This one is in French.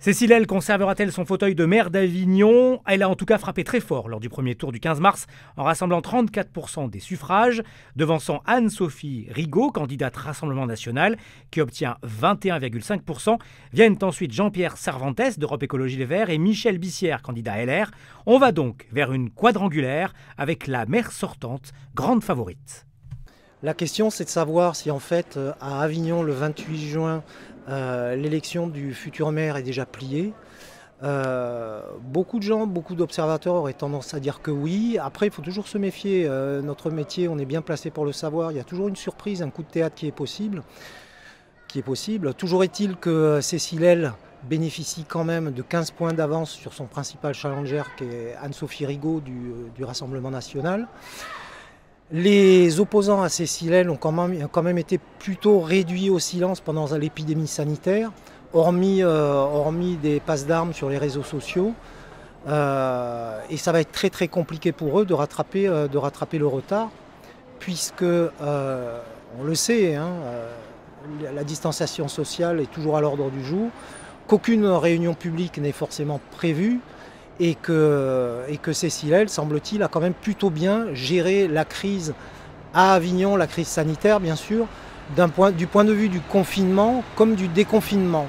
Cécile L conservera-t-elle son fauteuil de maire d'Avignon? Elle a en tout cas frappé très fort lors du premier tour du 15 mars en rassemblant 34% des suffrages, devançant Anne-Sophie Rigaud, candidate Rassemblement National, qui obtient 21,5%. Viennent ensuite Jean-Pierre Cervantes d'Europe Écologie Les Verts et Michel Bissière, candidat LR. On va donc vers une quadrangulaire avec la maire sortante, grande favorite. La question, c'est de savoir si en fait à Avignon le 28 juin, l'élection du futur maire est déjà pliée. Beaucoup de gens, beaucoup d'observateurs auraient tendance à dire que oui. Après, il faut toujours se méfier. Notre métier, on est bien placé pour le savoir. Il y a toujours une surprise, un coup de théâtre qui est possible. Toujours est-il que Cécile L bénéficie quand même de 15 points d'avance sur son principal challenger, qui est Anne-Sophie Rigaud du Rassemblement National. Les opposants à Cécile L ont quand même été plutôt réduits au silence pendant l'épidémie sanitaire, hormis des passes d'armes sur les réseaux sociaux. Et ça va être très très compliqué pour eux de rattraper le retard, puisque, on le sait, hein, la distanciation sociale est toujours à l'ordre du jour, qu'aucune réunion publique n'est forcément prévue, et que Cécile L, semble-t-il, a quand même plutôt bien géré la crise à Avignon, la crise sanitaire bien sûr, du point de vue du confinement comme du déconfinement.